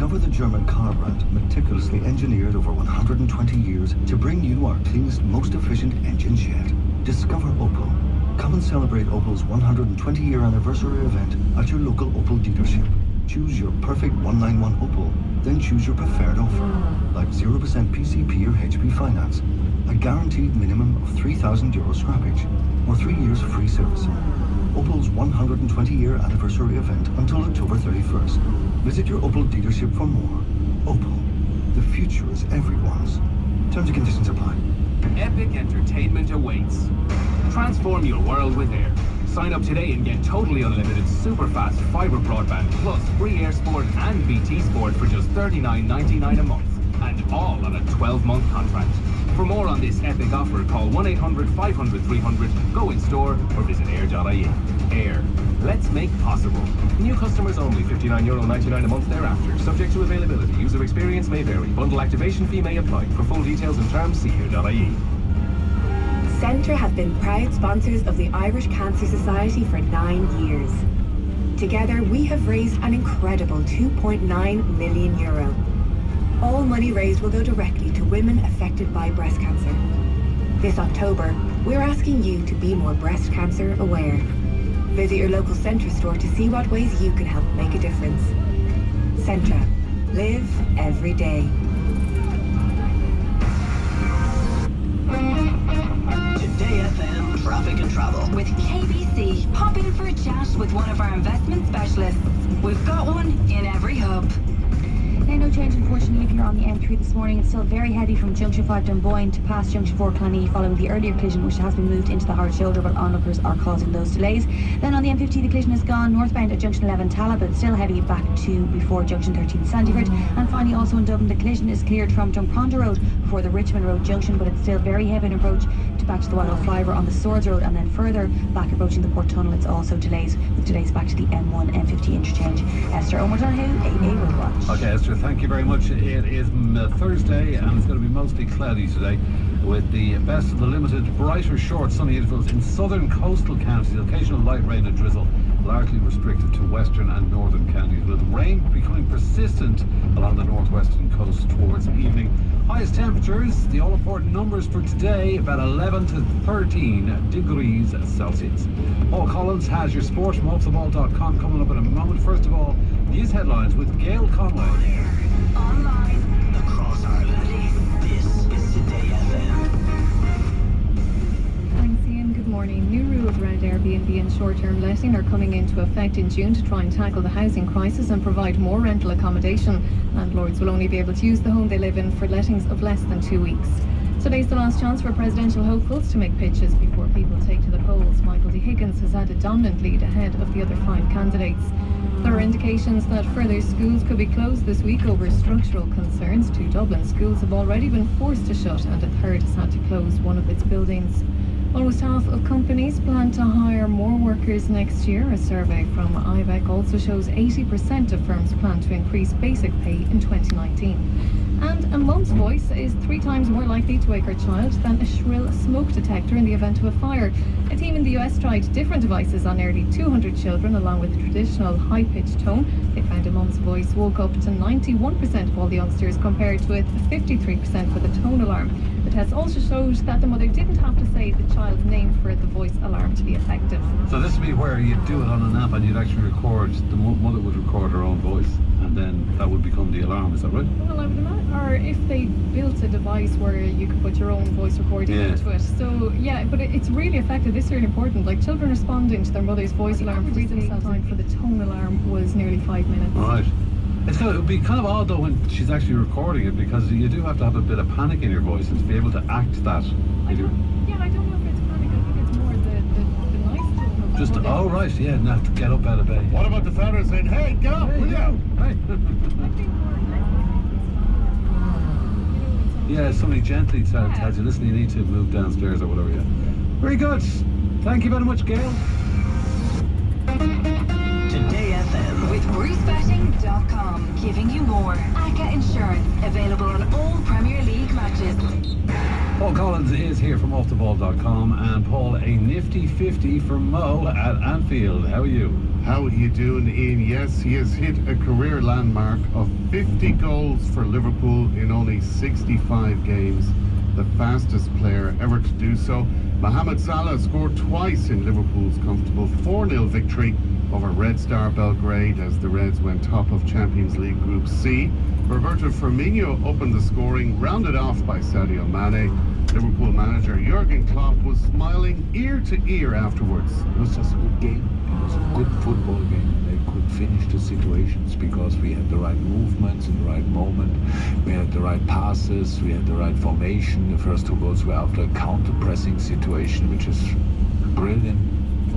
Discover the German car brand meticulously engineered over 120 years to bring you our cleanest, most efficient engines yet. Discover Opel. Come and celebrate Opel's 120-year anniversary event at your local Opel dealership. Choose your perfect 191 Opel, then choose your preferred offer, like 0% PCP or HP finance, a guaranteed minimum of €3,000 scrappage, or 3 years free servicing. Opel's 120-year anniversary event until October 31st. Visit your Opel dealership for more. Opel. The future is everyone's. Terms and conditions apply. Epic entertainment awaits. Transform your world with Air. Sign up today and get totally unlimited super-fast fibre broadband plus free Air Sport and BT Sport for just $39.99 a month. And all on a 12-month contract. For more on this epic offer, call 1-800-500-300, go in store or visit air.ie. Air. Let's make possible. New customers only, €59.99 a month thereafter. Subject to availability. User experience may vary. Bundle activation fee may apply. For full details and terms, see air.ie. Centra have been proud sponsors of the Irish Cancer Society for 9 years. Together, we have raised an incredible €2.9 million. All money raised will go directly to women affected by breast cancer. This October, we're asking you to be more breast cancer aware. Visit your local Centra store to see what ways you can help make a difference. Centra. Live every day. Today FM Traffic and Travel. With KBC, pop in for a chat with one of our investment specialists. We've got one in every hub. No change, unfortunately, if you're on the M3 this morning. It's still very heavy from Junction 5 Dunboyne to past Junction 4 Clonee following the earlier collision, which has been moved into the hard shoulder, but onlookers are causing those delays. Then on the M50, the collision has gone northbound at Junction 11 Tala, but still heavy back to before Junction 13 Sandyford. And finally, also in Dublin, the collision is cleared from Drumponda Road before the Richmond Road junction, but it's still very heavy in approach to back to the Whitehall Flyover on the Swords Road, and then further back approaching the Port Tunnel. It's also delays, with delays back to the M1 M50 interchange. Esther O'Mahony, AA Road Watch. Okay, Esther, thank you very much. It is Thursday and it's going to be mostly cloudy today, with the best of the limited brighter short sunny intervals in southern coastal counties. Occasional light rain and drizzle, largely restricted to western and northern counties, with rain becoming persistent along the northwestern coast towards evening. Highest temperatures, the all-important numbers for today, about 11 to 13 degrees Celsius. Paul Collins has your sport from offtheball.com coming up in a moment. First of all, news headlines with Gail Conway. Online, across Ireland. This is Today FM. Thanks, Ian. Good morning. New rules around Airbnb and short-term letting are coming into effect in June to try and tackle the housing crisis and provide more rental accommodation. Landlords will only be able to use the home they live in for lettings of less than 2 weeks. Today's the last chance for presidential hopefuls to make pitches before people take to the polls. Michael D. Higgins has had a dominant lead ahead of the other 5 candidates. There are indications that further schools could be closed this week over structural concerns. 2 Dublin schools have already been forced to shut, and a third has had to close one of its buildings. Almost half of companies plan to hire more workers next year. A survey from IBEC also shows 80% of firms plan to increase basic pay in 2019. And a mum's voice is 3 times more likely to wake her child than a shrill smoke detector in the event of a fire. A team in the US tried different devices on nearly 200 children, along with the traditional high-pitched tone. They found a mum's voice woke up to 91% of all the youngsters, compared to 53% for the tone alarm. The test also showed that the mother didn't have to say the child's name for the voice alarm to be effective. So this would be where you'd do it on an app and you'd actually record, the mother would record her own voice, and then that would become the alarm, is that right? Well, I would imagine, or if they built a device where you could put your own voice recording into it. So yeah, but it's really effective. This is really important. Like, children responding to their mother's voice alarm for themselves, time for the tone alarm was nearly 5 minutes. Right. It would be kind of odd though when she's actually recording it, because you do have to have a bit of panic in your voice and to be able to act that. I don't know if it's panic. I think it's more the nice tone of just, oh right, yeah, not to get up out of bed. What about the founder saying, hey, get up, will you? Hey. Yeah, somebody gently tells you, listen, you need to move downstairs or whatever, yeah. Very good. Thank you very much, Gail. Today FM. With BruceBetting.com, giving you more. ACA Insurance, available on all Premier League matches. Paul Collins is here from offtheball.com, and Paul, a nifty 50 for Mo at Anfield. How are you? How are you doing, Ian? Yes, he has hit a career landmark of 50 goals for Liverpool in only 65 games. The fastest player ever to do so. Mohamed Salah scored twice in Liverpool's comfortable 4-0 victory over Red Star Belgrade as the Reds went top of Champions League Group C. Roberto Firmino opened the scoring, rounded off by Sadio Mane. Liverpool manager Jurgen Klopp was smiling ear to ear afterwards. It was just a good game. It was a good football game. They could finish the situations because we had the right movements in the right moment. We had the right passes. We had the right formation. The first two goals were after a counter-pressing situation, which is brilliant.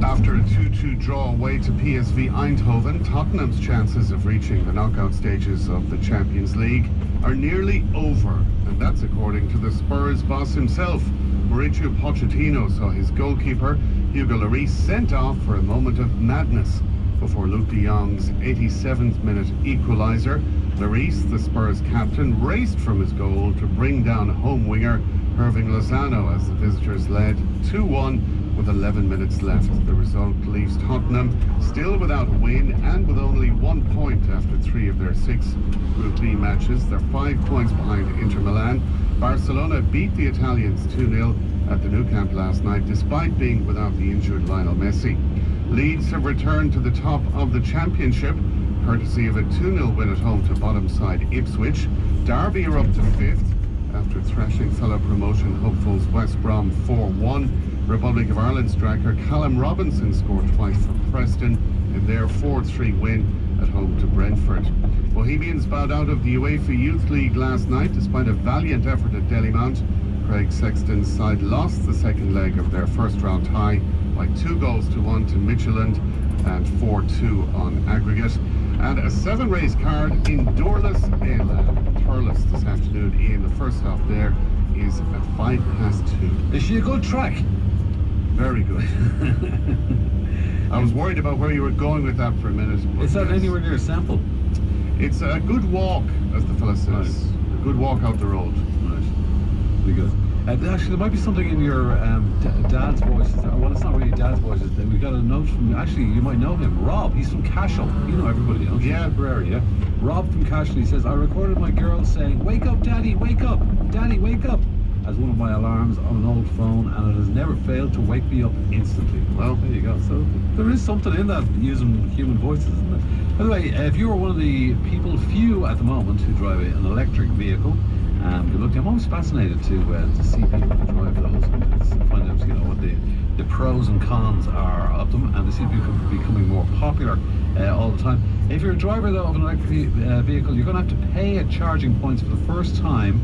After a 2-2 draw away to PSV Eindhoven, Tottenham's chances of reaching the knockout stages of the Champions League are nearly over, and that's according to the Spurs boss himself. Mauricio Pochettino saw his goalkeeper, Hugo Lloris, sent off for a moment of madness before Luke de Jong's 87th minute equaliser. Lloris, the Spurs captain, raced from his goal to bring down home winger Irving Lozano as the visitors led 2-1 with 11 minutes left. The result leaves Tottenham still without a win and with only 1 point after 3 of their 6 Group B matches. They're 5 points behind Inter Milan. Barcelona beat the Italians 2-0 at the Nou Camp last night despite being without the injured Lionel Messi. Leeds have returned to the top of the championship courtesy of a 2-0 win at home to bottom side Ipswich. Derby are up to 5th after thrashing fellow promotion hopefuls West Brom 4-1. Republic of Ireland striker Callum Robinson scored twice for Preston in their 4-3 win at home to Brentford. Bohemians bowed out of the UEFA Youth League last night despite a valiant effort at Delymount. Craig Sexton's side lost the second leg of their first round tie by 2-1 to Midtjylland and 4-2 on aggregate. And a 7-race card in Dorless Elan, Thurles this afternoon. Ian, the first half there is at 2:05. Is she a good track? Very good. I was worried about where you were going with that for a minute. Is that anywhere near Sample? It's a good walk, as the fella says. Nice. A good walk out the road. Right. Very good. Actually, there might be something in your dad's voice. Well, it's not really dad's voice. We got a note from, actually, you might know him, Rob. He's from Cashel. You know everybody, don't you? Yeah. Tipperary, yeah. Rob from Cashel, he says, I recorded my girl saying, "Wake up, Daddy, wake up, Daddy, wake up," as one of my alarms on an old phone, and it has never failed to wake me up instantly. Well, there you go. So there is something in that, using human voices, isn't it? By the way, if you're one of the few at the moment who drive an electric vehicle, good luck. I'm always fascinated to see people who drive those and find out, you know, what the pros and cons are of them, and they seem to be becoming more popular all the time. If you're a driver though of an electric vehicle, you're going to have to pay at charging points for the first time.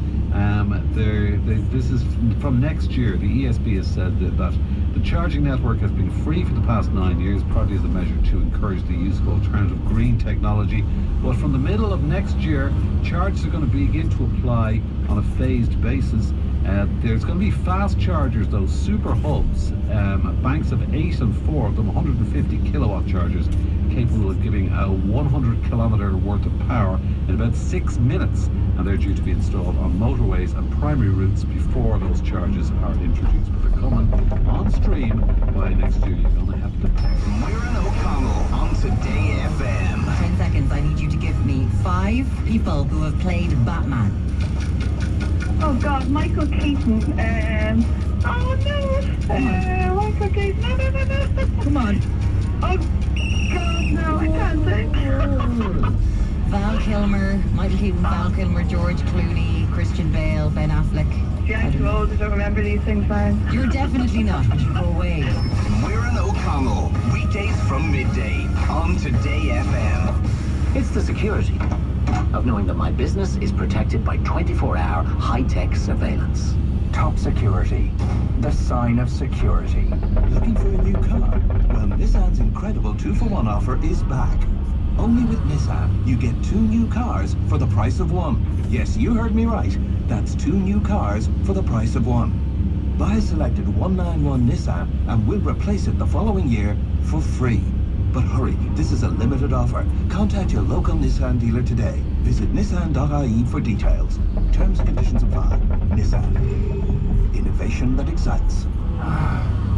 This is from next year. The ESB has said that the charging network has been free for the past 9 years, partly as a measure to encourage the use of alternative green technology. But from the middle of next year, charges are going to begin to apply on a phased basis. There's going to be fast chargers, those super hubs, banks of 8 and 4 of them, 150 kilowatt chargers, capable of giving a 100 kilometer worth of power in about 6 minutes, and they're due to be installed on motorways and primary routes before those charges are introduced. But they're coming on stream by next year. You're going to have to pay. Muireann O'Connell on Today FM. 10 seconds, I need you to give me 5 people who have played Batman. Oh God, Michael Keaton. Oh no. Michael Keaton. No. Come on. Oh God, no, I can't think. Val Kilmer, Michael Keaton, Val Kilmer, George Clooney, Christian Bale, Ben Affleck. Yeah, I'm too old. I don't remember these things, man. You're definitely not, but you go away. Muireann O'Connell, weekdays from midday on Today FM. It's the security of knowing that my business is protected by 24-hour high-tech surveillance. Top security, the sign of security. Looking for a new car? Well, Nissan's incredible 2-for-1 offer is back. Only with Nissan, you get 2 new cars for the price of 1. Yes, you heard me right. That's 2 new cars for the price of 1. Buy a selected 191 Nissan and we'll replace it the following year for free. But hurry, this is a limited offer. Contact your local Nissan dealer today. Visit nissan.ie for details. Terms and conditions apply. Nissan. innovation that excites.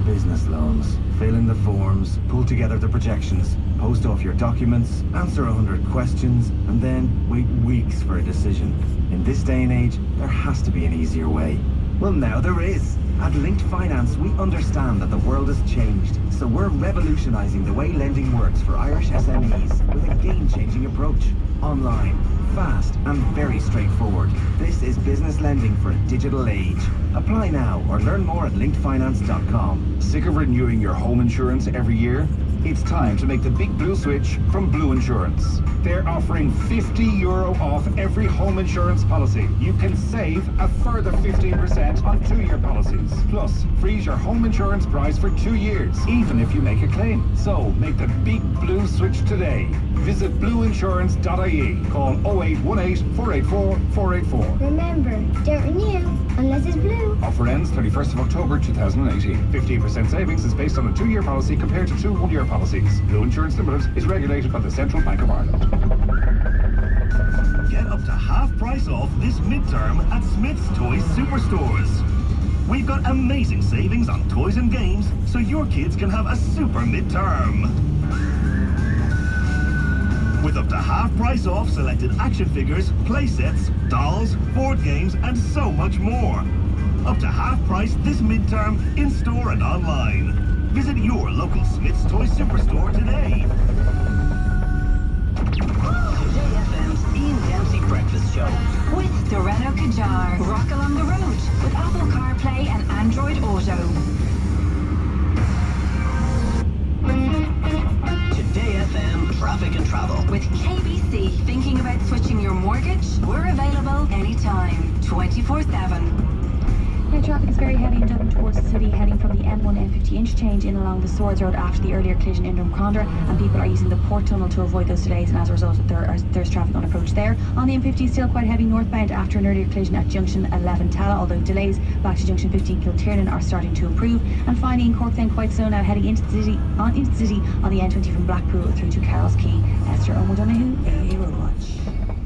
Business loans. Fill in the forms, pull together the projections, post off your documents, answer 100 questions, and then wait weeks for a decision. In this day and age, there has to be an easier way. Well, now there is. At Linked Finance, we understand that the world has changed, so we're revolutionizing the way lending works for Irish SMEs with a game-changing approach. Online, fast, and very straightforward. This is business lending for a digital age. Apply now or learn more at linkedfinance.com. Sick of renewing your home insurance every year? It's time to make the big blue switch from Blue Insurance. They're offering €50 off every home insurance policy. You can save a further 15% on 2-year policies. Plus, freeze your home insurance price for 2 years, even if you make a claim. So, make the big blue switch today. Visit blueinsurance.ie. Call 0818 484 484. Remember, don't renew unless it's blue. Offer ends 31st of October 2018. 15% savings is based on a 2-year policy compared to 2 1-year policies. Blue Insurance Limited is regulated by the Central Bank of Ireland. Get up to half price off this midterm at Smith's Toys Superstores. We've got amazing savings on toys and games, so your kids can have a super midterm. With up to half price off selected action figures, play sets, dolls, board games, and so much more. Up to half price this midterm in store and online. Visit your local Smith's Toys Superstore today. Today FM's Ian Dempsey Breakfast Show with the Renault Kadjar. Rock along the road with Apple CarPlay and Android Auto. Today FM Traffic and Travel. With KBC, thinking about switching your mortgage? We're available anytime, 24/7. Now, traffic is very heavy in Dublin towards the city, heading from the M1 M50 interchange in along the Swords Road after the earlier collision in Drumcondra, and people are using the Port Tunnel to avoid those delays, and as a result there's traffic on approach there. On the M50 still quite heavy northbound after an earlier collision at junction 11 Tala, although delays back to junction 15 Kiltiernan are starting to improve. And finally in Cork then quite slow now heading into the city on the N20 from Blackpool through to Carroll's Quay. Esther O'Donoghue, AA Road Watch.